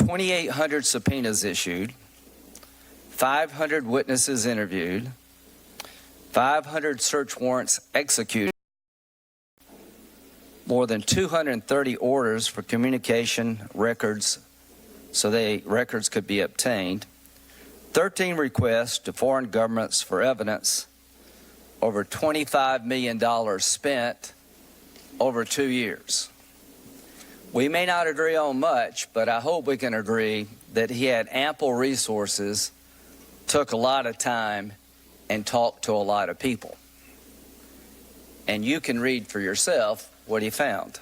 2,800 subpoenas issued, 500 witnesses interviewed, 500 search warrants executed, more than 230 orders for communication records so records could be obtained, 13 requests to foreign governments for evidence, over $25 million spent over 2 years. We may not agree on much, but I hope we can agree that he had ample resources, took a lot of time, and talked to a lot of people. And you can read for yourself what he found.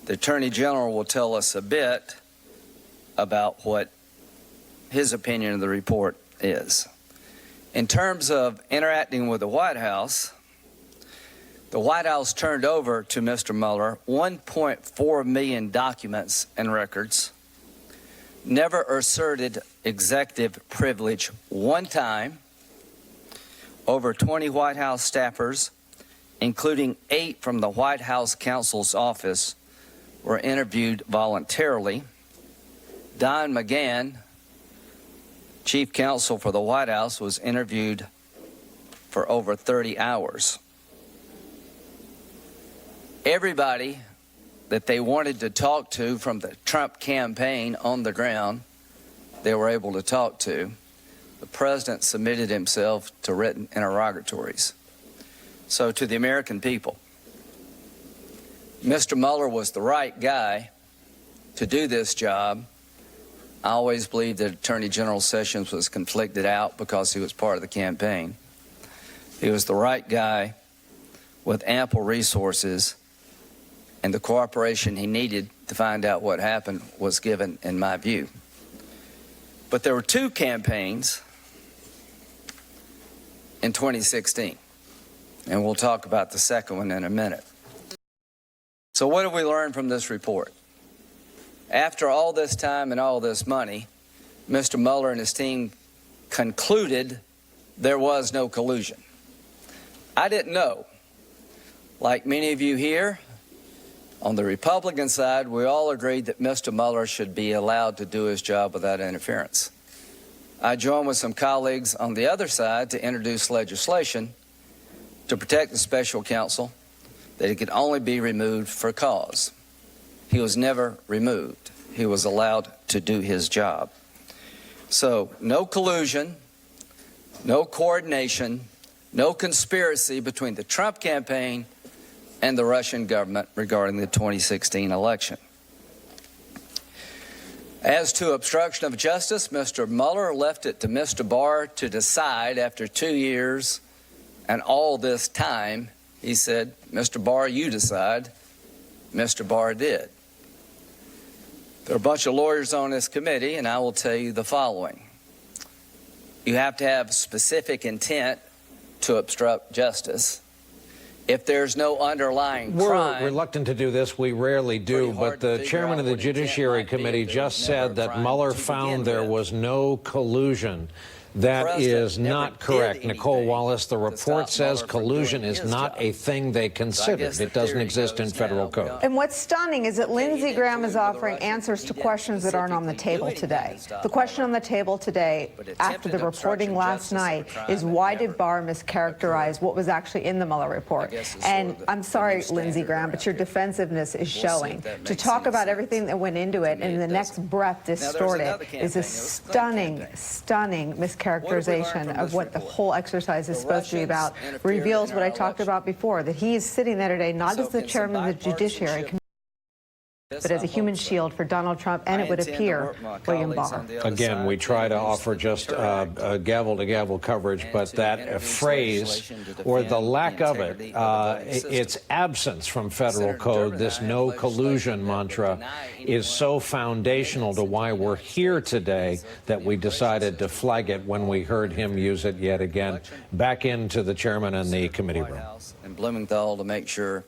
The Attorney General will tell us a bit about what his opinion of the report is. In terms of interacting with the White House turned over to Mr. Mueller 1.4 million documents and records, never asserted executive privilege one time. Over 20 White House staffers, including 8 from the White House counsel's office, were interviewed voluntarily. Don McGahn, chief counsel for the White House, was interviewed for over 30 hours. Everybody that they wanted to talk to from the Trump campaign on the ground, they were able to talk to. The president submitted himself to written interrogatories. So to the American people, Mr. Mueller was the right guy to do this job. I always believed that Attorney General Sessions was conflicted out because he was part of the campaign. He was the right guy with ample resources, and the cooperation he needed to find out what happened was given, in my view. But there were 2 campaigns in 2016, and we'll talk about the second one in a minute. So what have we learned from this report? After all this time and all this money, Mr. Mueller and his team concluded there was no collusion. I didn't know. Like many of you here, on the Republican side, we all agreed that Mr. Mueller should be allowed to do his job without interference. I joined with some colleagues on the other side to introduce legislation to protect the special counsel, that he could only be removed for cause. He was never removed. He was allowed to do his job. So no collusion, no coordination, no conspiracy between the Trump campaign and the Russian government regarding the 2016 election. As to obstruction of justice, Mr. Mueller left it to Mr. Barr to decide after 2 years and all this time. He said, Mr. Barr, you decide. Mr. Barr did. There are a bunch of lawyers on this committee, and I will tell you the following. You have to have specific intent to obstruct justice. If there's no underlying crime... We're reluctant to do this. We rarely do. But the chairman of the Judiciary Committee just said that Mueller found there was no collusion. That is not correct. Nicole Wallace, the report says collusion is not a thing they considered. It doesn't exist in federal code. And what's stunning is that Lindsey Graham is offering answers to questions that aren't on the table today. The question on the table today, after the reporting last night, is why did Barr mischaracterize what was actually in the Mueller report? And I'm sorry, Lindsey Graham, but your defensiveness is showing. To talk about everything that went into it and in the next breath distort it is a stunning, stunning mischaracterization of what the whole exercise is supposed to be about. Reveals what I talked about before, that he is sitting there today not as the chairman of the Judiciary Committee, but as a human shield for Donald Trump, and it would appear William Barr. Again, we try to offer just gavel-to-gavel coverage, but that phrase, or the lack of it, its absence from federal code, this no collusion mantra, is so foundational to why we're here today that we decided to flag it when we heard him use it yet again. Back into the chairman and the committee room. And Blumenthal to make sure